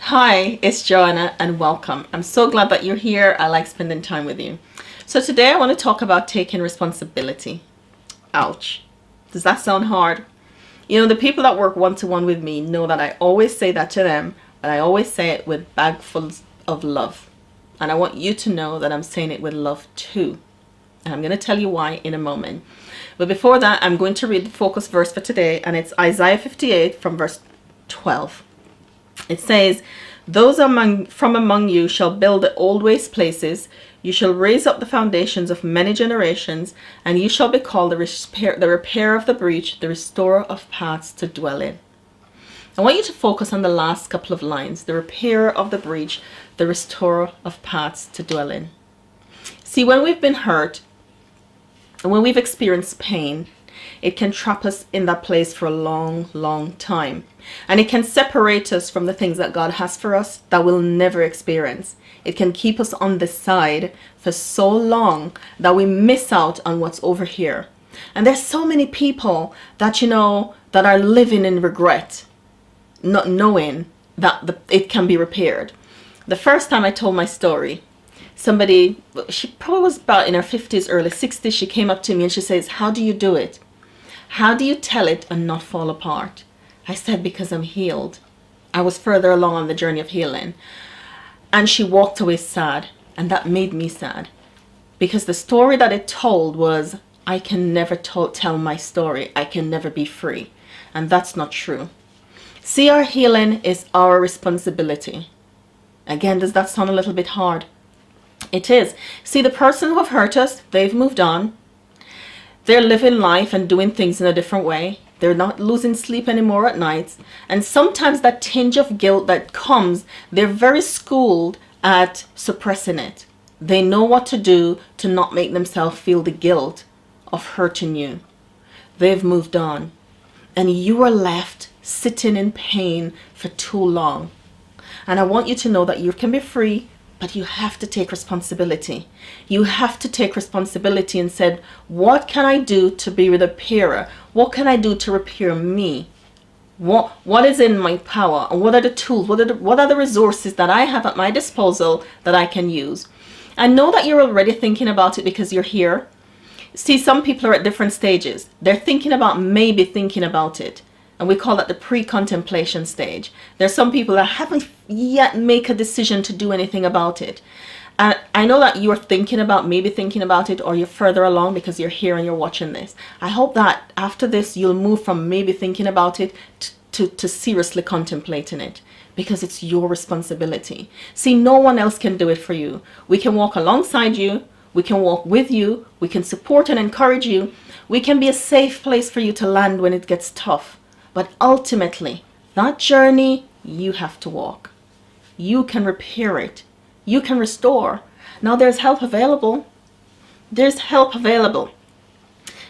Hi, it's Joanna and welcome. I'm so glad that you're here. I like spending time with you. So today I want to talk about taking responsibility. Ouch. Does that sound hard? You know, the people that work one-to-one with me know that I always say that to them, but I always say it with bagfuls of love. And I want you to know that I'm saying it with love too. And I'm going to tell you why in a moment. But before that, I'm going to read the focus verse for today, and it's Isaiah 58 from verse 12. It says, "Those from among you shall build the old waste places. You shall raise up the foundations of many generations, and you shall be called the repairer of the breach, the restorer of paths to dwell in." I want you to focus on the last couple of lines. The repairer of the breach, the restorer of paths to dwell in. See, when we've been hurt and when we've experienced pain, it can trap us in that place for a long, long time. And it can separate us from the things that God has for us that we'll never experience. It can keep us on the side for so long that we miss out on what's over here. And there's so many people that, that are living in regret, not knowing that it can be repaired. The first time I told my story, somebody, she probably was about in her 50s, early 60s, she came up to me and she says, "How do you do it? How do you tell it and not fall apart?" I said, "Because I'm healed." I was further along on the journey of healing. And she walked away sad. And that made me sad. Because the story that it told was, I can never tell my story. I can never be free. And that's not true. See, our healing is our responsibility. Again, does that sound a little bit hard? It is. See, the person who have hurt us, they've moved on. They're living life and doing things in a different way. They're not losing sleep anymore at nights. And sometimes that tinge of guilt that comes, they're very schooled at suppressing it. They know what to do to not make themselves feel the guilt of hurting you. They've moved on. And you are left sitting in pain for too long. And I want you to know that you can be free, but you have to take responsibility. You have to take responsibility and said, what can I do to be the repairer? What can I do to repair me? What is in my power? And what are the tools? What are the resources that I have at my disposal that I can use? I know that you're already thinking about it because you're here. See, some people are at different stages. They're thinking about maybe thinking about it. And we call that the pre-contemplation stage. There's some people that haven't yet make a decision to do anything about it. And I know that you're thinking about maybe thinking about it, or you're further along because you're here and you're watching this. I hope that after this, you'll move from maybe thinking about it to seriously contemplating it, because it's your responsibility. See, no one else can do it for you. We can walk alongside you. We can walk with you. We can support and encourage you. We can be a safe place for you to land when it gets tough. But ultimately, that journey you have to walk. You can repair it. You can restore. Now there's help available. There's help available.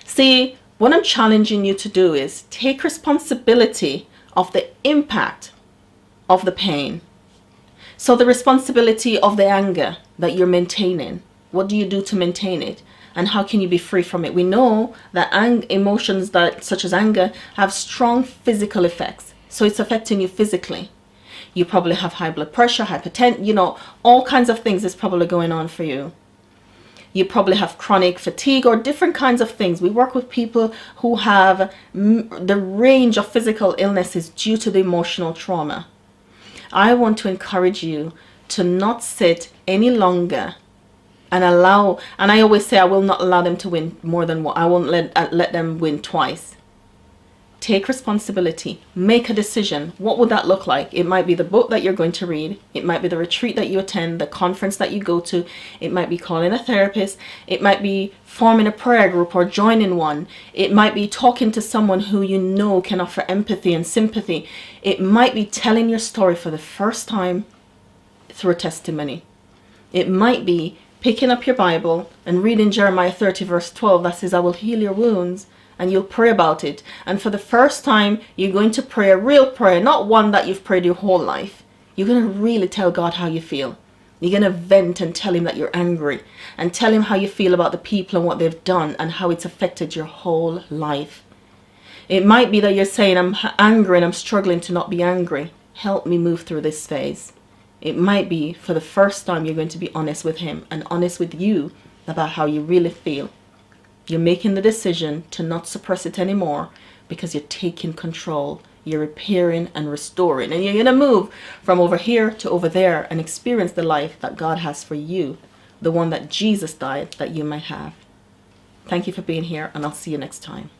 See, what I'm challenging you to do is take responsibility of the impact of the pain. So the responsibility of the anger that you're maintaining. What do you do to maintain it? And how can you be free from it? We know that emotions such as anger have strong physical effects. So it's affecting you physically. You probably have high blood pressure, hypertension, all kinds of things is probably going on for you. You probably have chronic fatigue or different kinds of things. We work with people who have the range of physical illnesses due to the emotional trauma. I want to encourage you to not sit any longer and I always say I will not allow them to win more than one. I won't let them win twice. Take responsibility. Make a decision. What would that look like? It might be the book that you're going to read. It might be the retreat that you attend, the conference that you go to. It might be calling a therapist. It might be forming a prayer group or joining one. It might be talking to someone who you know can offer empathy and sympathy. It might be telling your story for the first time through a testimony. It might be picking up your Bible and reading Jeremiah 30 verse 12 that says, "I will heal your wounds," and you'll pray about it. And for the first time, you're going to pray a real prayer, not one that you've prayed your whole life. You're going to really tell God how you feel. You're going to vent and tell him that you're angry, and tell him how you feel about the people and what they've done and how it's affected your whole life. It might be that you're saying, "I'm angry and I'm struggling to not be angry." help me move through this phase. It might be for the first time you're going to be honest with him and honest with you about how you really feel. You're making the decision to not suppress it anymore because you're taking control. You're repairing and restoring. And you're going to move from over here to over there and experience the life that God has for you. The one that Jesus died that you might have. Thank you for being here, and I'll see you next time.